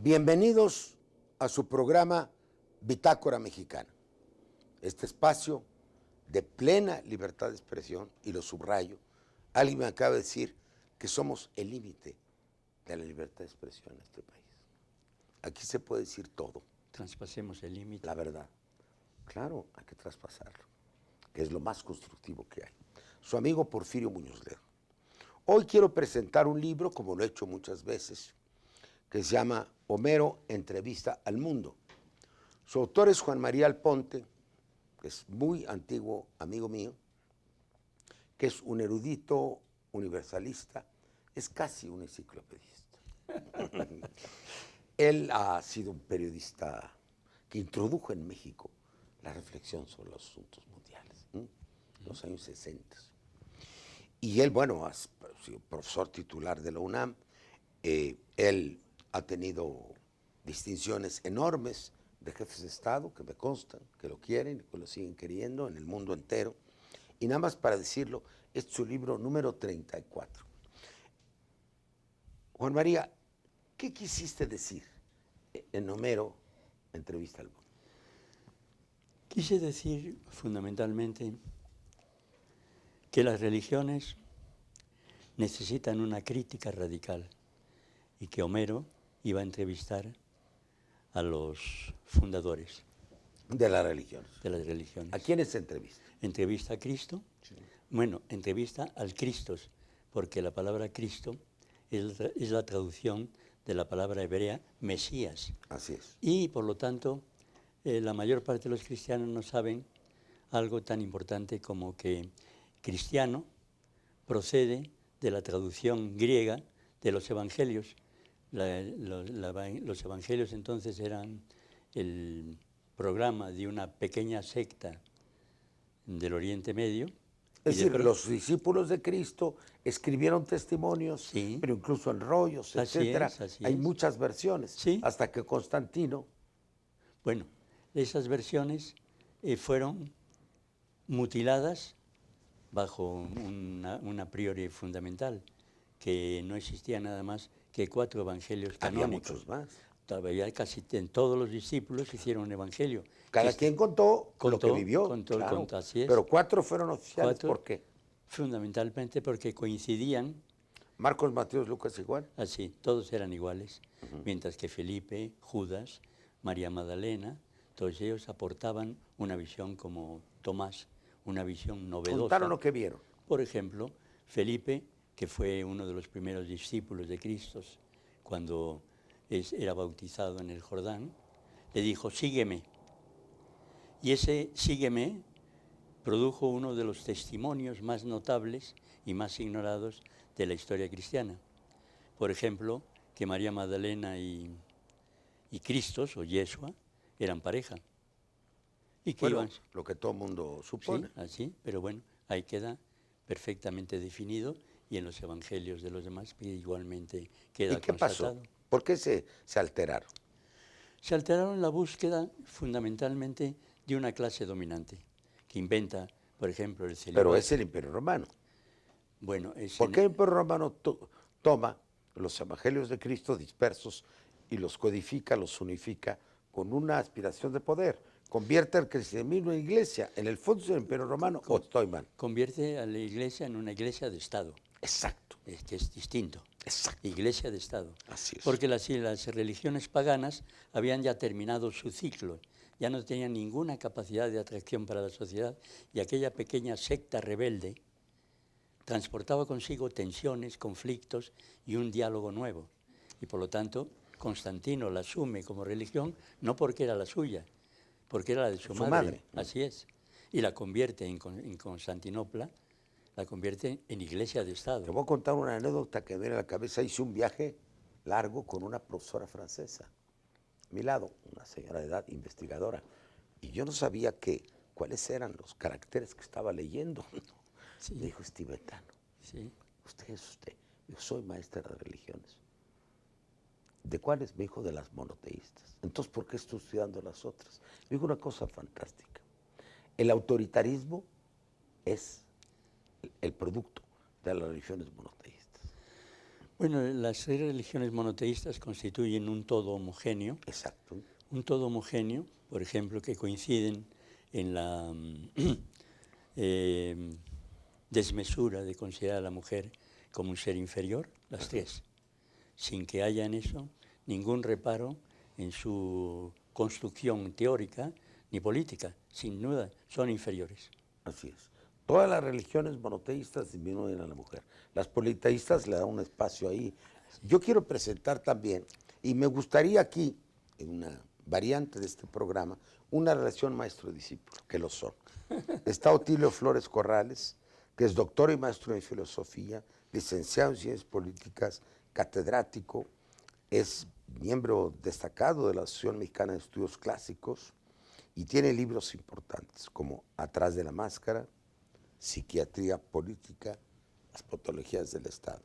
Bienvenidos a su programa Bitácora Mexicana, este espacio de plena libertad de expresión, y lo subrayo. Alguien me acaba de decir que somos el límite de la libertad de expresión en este país. Aquí se puede decir todo. Traspasemos el límite. La verdad. Claro, hay que traspasarlo, que es lo más constructivo que hay. Su amigo Porfirio Muñoz Ledo. Hoy quiero presentar un libro, como lo he hecho muchas veces, que se llama Homero, entrevista al mundo. Su autor es Juan María Alponte, que es muy antiguo amigo mío, que es un erudito universalista, es casi un enciclopedista. Él ha sido un periodista que introdujo en México la reflexión sobre los asuntos mundiales, en los años 60. Y él, bueno, ha sido profesor titular de la UNAM. Él ha tenido distinciones enormes de jefes de Estado, que me constan, que lo quieren y que lo siguen queriendo en el mundo entero. Y nada más para decirlo, este es su libro número 34. Juan María, ¿qué quisiste decir en Homero, entrevista al mundo? Quise decir fundamentalmente que las religiones necesitan una crítica radical y que Homero iba a entrevistar a los fundadores de las religiones. De las religiones. ¿A quiénes entrevista? Entrevista a Cristo. Sí. Bueno, entrevista al Cristos, porque la palabra Cristo es la traducción de la palabra hebrea Mesías. Así es. Y por lo tanto, la mayor parte de los cristianos no saben algo tan importante como que cristiano procede de la traducción griega de los evangelios. Los evangelios entonces eran el programa de una pequeña secta del Oriente Medio. Es decir, los discípulos de Cristo escribieron testimonios, sí, pero incluso en rollos, etcétera. Hay muchas versiones, sí, hasta que Constantino... Bueno, esas versiones fueron mutiladas bajo una priori fundamental, que no existía nada más que 4 evangelios canónicos. Había muchos más. Todavía casi en todos los discípulos hicieron un evangelio. Cada quien contó lo que vivió, claro, así es. Pero 4 fueron oficiales. ¿Por qué? Fundamentalmente porque coincidían. Marcos, Mateo, Lucas igual. Así, todos eran iguales, mientras que Felipe, Judas, María Magdalena, todos ellos aportaban una visión como Tomás, una visión novedosa. ¿Contaron lo que vieron? Por ejemplo, Felipe, que fue uno de los primeros discípulos de Cristo, cuando era bautizado en el Jordán, le dijo, sígueme. Y ese sígueme produjo uno de los testimonios más notables y más ignorados de la historia cristiana. Por ejemplo, que María Magdalena y Cristos, o Yeshua, eran pareja. Y que iban, lo que todo el mundo supone. Sí, así, pero bueno, ahí queda perfectamente definido, y en los evangelios de los demás igualmente queda constatado. ¿Y qué pasó? ¿Por qué se alteraron? Se alteraron en la búsqueda fundamentalmente de una clase dominante, que inventa, por ejemplo, el celibato. Pero es el Imperio Romano. Bueno, ¿Por qué el Imperio Romano toma los evangelios de Cristo dispersos y los codifica, los unifica con una aspiración de poder? Convierte el cristianismo en iglesia. En el fondo es el Imperio Romano, ¿o estoy mal? Convierte a la iglesia en una iglesia de Estado. Exacto. Que es distinto. Exacto. Iglesia de Estado. Así es. Porque las religiones paganas habían ya terminado su ciclo, ya no tenían ninguna capacidad de atracción para la sociedad, y aquella pequeña secta rebelde transportaba consigo tensiones, conflictos y un diálogo nuevo. Y por lo tanto, Constantino la asume como religión, no porque era la suya, porque era la de su madre. Así es. Y la convierte en Constantinopla, la convierte en iglesia de Estado. Te voy a contar una anécdota que me viene a la cabeza. Hice un viaje largo con una profesora francesa a mi lado, una señora de edad, investigadora, y yo no sabía cuáles eran los caracteres que estaba leyendo. Sí. Me dijo, es tibetano. Sí. Usted es usted. Yo soy maestra de religiones. ¿De cuáles? Me dijo, de las monoteístas. Entonces, ¿por qué estoy estudiando las otras? Me dijo una cosa fantástica. El autoritarismo es el producto de las religiones monoteístas. Bueno, las 6 religiones monoteístas constituyen un todo homogéneo. Exacto. Un todo homogéneo, por ejemplo, que coinciden en la desmesura de considerar a la mujer como un ser inferior, las 3, sin que haya en eso ningún reparo en su construcción teórica ni política. Sin duda, son inferiores. Así es. Todas las religiones monoteístas disminuyen a la mujer. Las politeístas le dan un espacio ahí. Yo quiero presentar también, y me gustaría aquí, en una variante de este programa, una relación maestro-discípulo, que lo son. Está Otilio Flores Corrales, que es doctor y maestro en filosofía, licenciado en ciencias políticas, catedrático, es miembro destacado de la Asociación Mexicana de Estudios Clásicos y tiene libros importantes como Atrás de la Máscara, Psiquiatría Política, las patologías del Estado.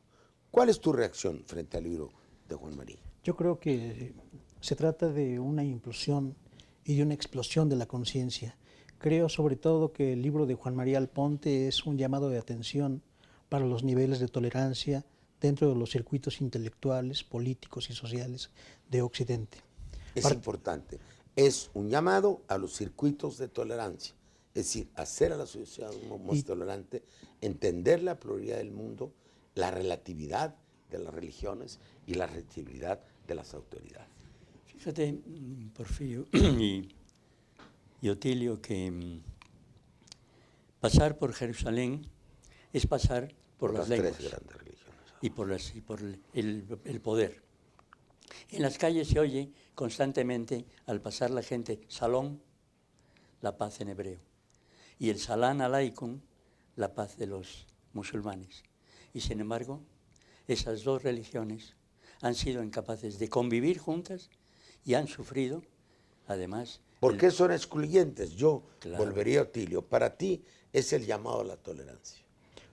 ¿Cuál es tu reacción frente al libro de Juan María? Yo creo que se trata de una implosión y de una explosión de la conciencia. Creo sobre todo que el libro de Juan María Alponte es un llamado de atención para los niveles de tolerancia dentro de los circuitos intelectuales, políticos y sociales de Occidente. Es importante. Es un llamado a los circuitos de tolerancia, es decir, hacer a la sociedad más tolerante, entender la pluralidad del mundo, la relatividad de las religiones y la relatividad de las autoridades. Fíjate, Porfirio y Otilio, que pasar por Jerusalén es pasar por las lenguas 3 grandes religiones. y por el poder. En las calles se oye constantemente, al pasar la gente, Salón, la paz en hebreo, y el Salam Aleikum, la paz de los musulmanes. Y sin embargo, esas 2 religiones han sido incapaces de convivir juntas y han sufrido, además... ¿Por qué son excluyentes? Yo Claro. volvería a Otilio. Para ti es el llamado a la tolerancia.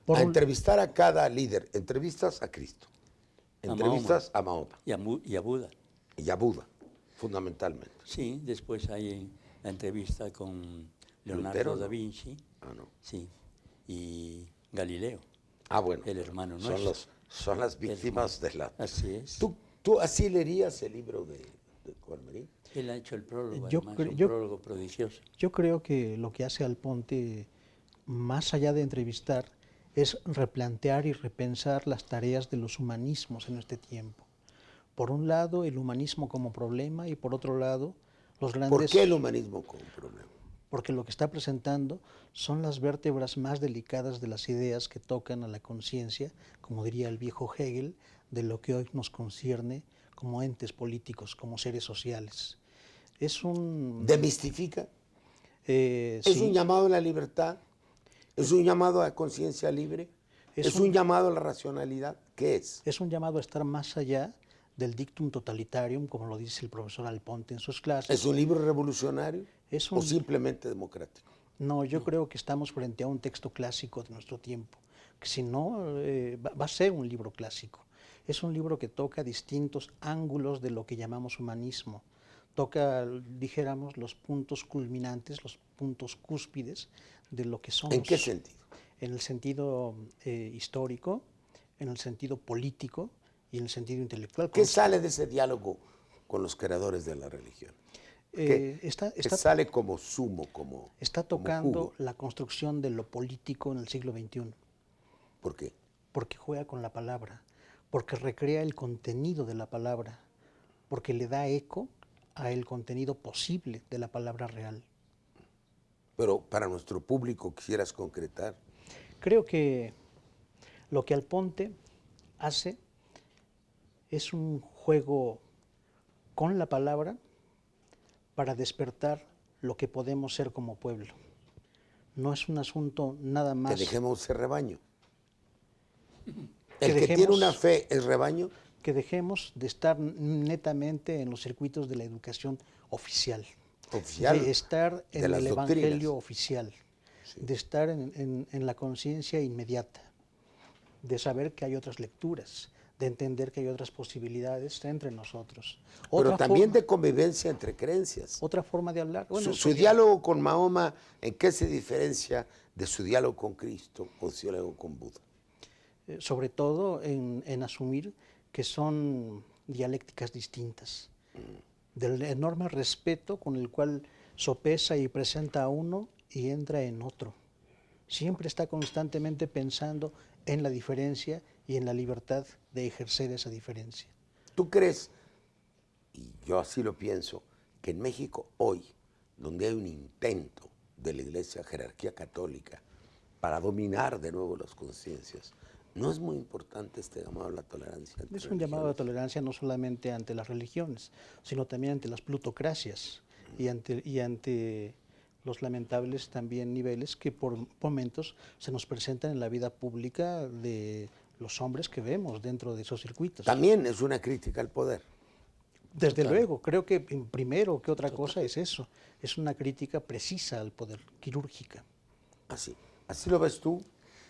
Por A un- entrevistar a cada líder. Entrevistas a Cristo. A Entrevistas a Mahoma. y a Buda. Y a Buda, fundamentalmente. Sí, después hay la entrevista con Leonardo Lutero, da ¿no? Vinci, Ah, no. sí, y Galileo, Ah, bueno. el hermano son, nuestro. son las víctimas de la... Así es. ¿Tú así leerías el libro de Juan María? Él ha hecho el prólogo, Yo además, cre- un yo- prólogo prodigioso. Yo creo que lo que hace Alponte, más allá de entrevistar, es replantear y repensar las tareas de los humanismos en este tiempo. Por un lado, el humanismo como problema y por otro lado, los grandes... ¿Por qué el humanismo como problema? Porque lo que está presentando son las vértebras más delicadas de las ideas que tocan a la conciencia, como diría el viejo Hegel, de lo que hoy nos concierne como entes políticos, como seres sociales. Es un... ¿Demistifica? ¿Es sí, un llamado a la libertad? ¿Es un llamado a conciencia libre? ¿Es un llamado a la racionalidad? ¿Qué es? es un llamado a estar más allá del dictum totalitarium, como lo dice el profesor Alponte en sus clases. ¿Es un libro revolucionario Es o un- simplemente democrático? No, yo creo que estamos frente a un texto clásico de nuestro tiempo, que si no, va a ser un libro clásico. Es un libro que toca distintos ángulos de lo que llamamos humanismo. Toca, dijéramos, los puntos culminantes, los puntos cúspides de lo que somos. ¿En qué sentido? En el sentido histórico, en el sentido político y en el sentido intelectual. ¿Qué sale de ese diálogo con los creadores de la religión? ¿Qué sale como sumo, como está como tocando jugo? la construcción de lo político en el siglo XXI. ¿Por qué? Porque juega con la palabra, porque recrea el contenido de la palabra, porque le da eco a el contenido posible de la palabra real. Pero para nuestro público quisieras concretar. Creo que lo que Alponte hace es un juego con la palabra para despertar lo que podemos ser como pueblo. No es un asunto nada más... Que dejemos ese rebaño. Que El que tiene dejemos- una fe es rebaño. que dejemos de estar netamente en los circuitos de la educación oficial, Oficial, de estar de en las el doctrinas. evangelio oficial, de estar en la conciencia inmediata, de saber que hay otras lecturas, de entender que hay otras posibilidades entre nosotros. Pero Otra también forma- de convivencia entre creencias. otra forma de hablar. Bueno, Su diálogo con Mahoma, ¿en qué se diferencia de su diálogo con Cristo o su diálogo con Buda? sobre todo en asumir que son dialécticas distintas, del enorme respeto con el cual sopesa y presenta a uno y entra en otro. Siempre está constantemente pensando en la diferencia y en la libertad de ejercer esa diferencia. ¿Tú crees, y yo así lo pienso, que en México hoy, donde hay un intento de la Iglesia, jerarquía católica, para dominar de nuevo las conciencias, no es muy importante este llamado a la tolerancia entre Es un llamado a la religiones? tolerancia no solamente ante las religiones, sino también ante las plutocracias y ante los lamentables también niveles que por momentos se nos presentan en la vida pública de los hombres que vemos dentro de esos circuitos. También es una crítica al poder. Desde Total. luego, creo que primero que otra cosa es eso, es una crítica precisa al poder, quirúrgica. Así lo ves tú.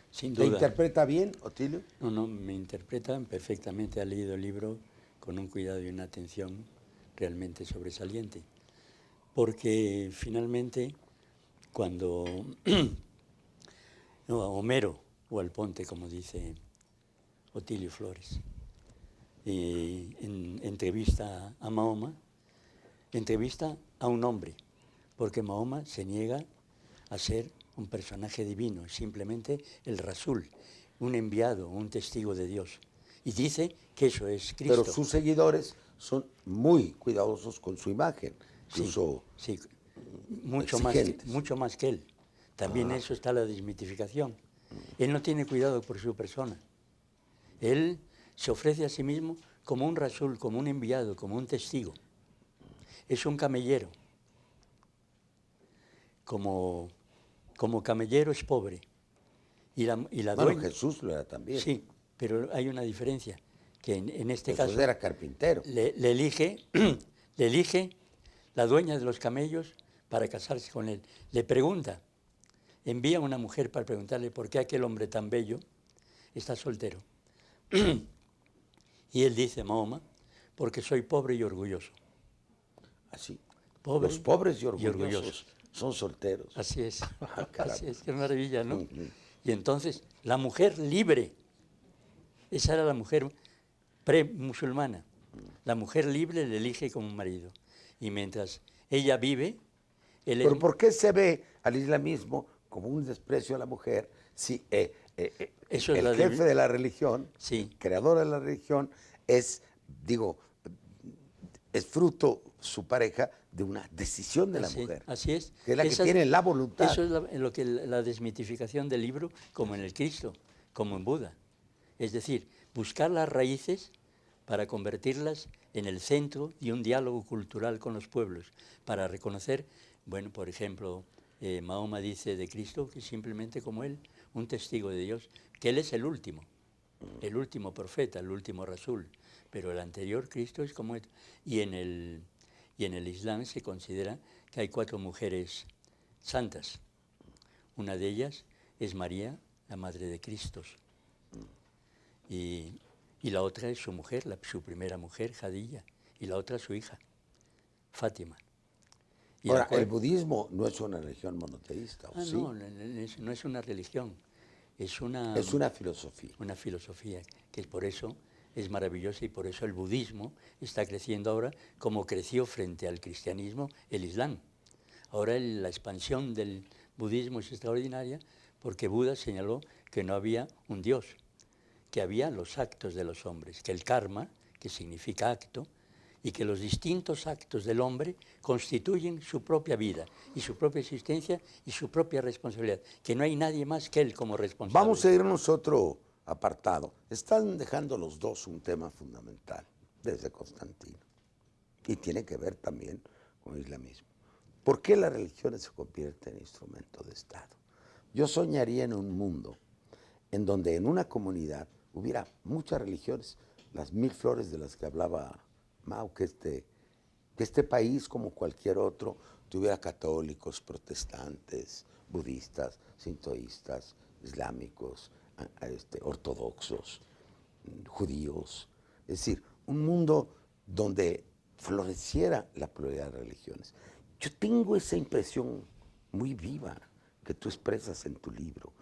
Sin ¿Te duda. interpreta bien, Otilio? No, no, me interpretan perfectamente. Ha leído el libro con un cuidado y una atención realmente sobresaliente. Porque finalmente, cuando no, a Homero o al Ponte, como dice Otilio Flores, entrevista a Mahoma, entrevista a un hombre, porque Mahoma se niega a ser un personaje divino, simplemente el Rasul, un enviado, un testigo de Dios. Y dice que eso es Cristo. Pero sus seguidores son muy cuidadosos con su imagen, incluso sí, exigentes. mucho más que él. También eso está la desmitificación. Él no tiene cuidado por su persona. Él se ofrece a sí mismo como un rasul, como un enviado, como un testigo. Es un camellero. Como camellero es pobre. Y la Bueno, dueña, Jesús lo era también. sí, pero hay una diferencia, que en este Jesús caso era carpintero. le elige la dueña de los camellos para casarse con él. Le pregunta, envía a una mujer para preguntarle por qué aquel hombre tan bello está soltero. Y él dice, Mahoma, porque soy pobre y orgulloso. Así. Pobre Los pobres y y orgullosos, orgullosos. Son solteros. Así es, Caramba. así es, qué maravilla, ¿no? Y entonces, la mujer libre, esa era la mujer pre-musulmana. La mujer libre le elige como marido. Y mientras ella vive, él Pero es... ¿por qué se ve al islamismo como un desprecio a la mujer si Eso es el la jefe de la religión, Sí. el creador de la religión, es fruto, su pareja, de una decisión de la mujer? Así es. Que es la que tiene la voluntad. Eso es en lo que la desmitificación del libro, como en el Cristo, como en Buda. Es decir, buscar las raíces para convertirlas en el centro de un diálogo cultural con los pueblos, para reconocer, bueno, por ejemplo, Mahoma dice de Cristo que simplemente como él, un testigo de Dios, que él es el último profeta, el último Rasul, pero el anterior Cristo es como él. Y en el Islam se considera que hay 4 mujeres santas. Una de ellas es María, la madre de Cristo. Y la otra es su mujer, su primera mujer, Jadilla, y la otra su hija, Fátima. Y Ahora, el budismo no es una religión monoteísta, ¿o sí? No es una religión, es una filosofía. Una filosofía que por eso es maravillosa y por eso el budismo está creciendo ahora como creció frente al cristianismo el Islam. Ahora la expansión del budismo es extraordinaria porque Buda señaló que no había un Dios, que había los actos de los hombres, que el karma, que significa acto, y que los distintos actos del hombre constituyen su propia vida y su propia existencia y su propia responsabilidad, que no hay nadie más que él como responsable. Vamos a irnos a otro apartado. Están dejando los dos un tema fundamental desde Constantino y tiene que ver también con el islamismo. ¿Por qué las religiones se convierten en instrumento de Estado? Yo soñaría en un mundo en donde en una comunidad hubiera muchas religiones, las 1000 flores de las que hablaba Mao, que este país, como cualquier otro, tuviera católicos, protestantes, budistas, sintoístas, islámicos, ortodoxos, judíos. Es decir, un mundo donde floreciera la pluralidad de religiones. Yo tengo esa impresión muy viva que tú expresas en tu libro,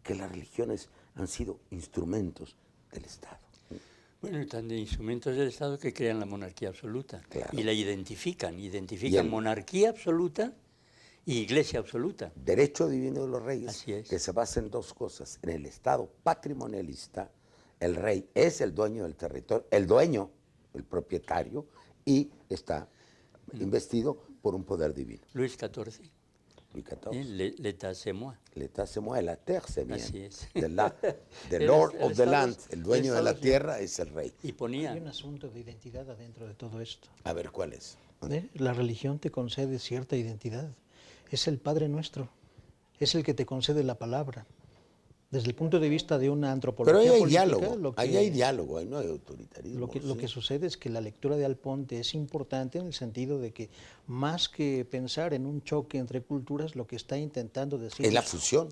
que las religiones han sido instrumentos del Estado. Bueno, están de instrumentos del Estado que crean la monarquía absoluta. Claro. Y la identifican. Y Identifican el- monarquía absoluta y iglesia absoluta. Derecho divino de los reyes, Así es. que se basa en dos cosas. En el Estado patrimonialista, el rey es el dueño del territorio, el dueño, el propietario, y está investido por un poder divino. Luis XIV, Luis XIV. l'état c'est moi. L'état c'est moi, la terre c'est bien. Así es. The El Lord est- of el the Estado land, es- el dueño el de la Estado es- tierra es el rey. Y Hay ponía, un asunto de identidad adentro de todo esto. A ver, ¿cuál es? La religión te concede cierta identidad. Es el Padre Nuestro. Es el que te concede la palabra. Desde el punto de vista de una antropología Pero ahí hay política, diálogo, ahí hay diálogo, ahí no hay autoritarismo. Lo ¿sí? que sucede es que la lectura de Alponte es importante en el sentido de que más que pensar en un choque entre culturas, lo que está intentando decir Es la fusión.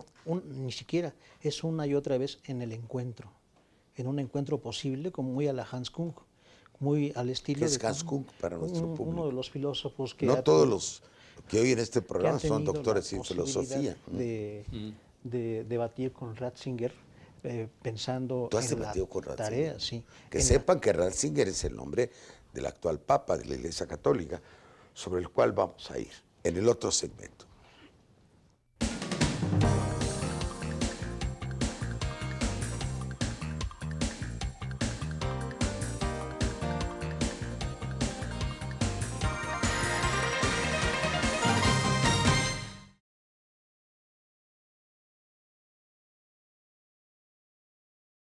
ni siquiera es una y otra vez en el encuentro, en un encuentro posible, como muy a la Hans Kung, muy al estilo ¿Qué es de Hans Kung para nuestro uno público? de los filósofos que No ha todos tenido- los que hoy en este que han programa son tenido doctores la en filosofía. posibilidad de debatir con Ratzinger, pensando ¿Tú has en la debatido con Ratzinger? tarea, sí. Que en la- sepan que Ratzinger es el nombre del actual Papa de la Iglesia Católica, sobre el cual vamos a ir en el otro segmento.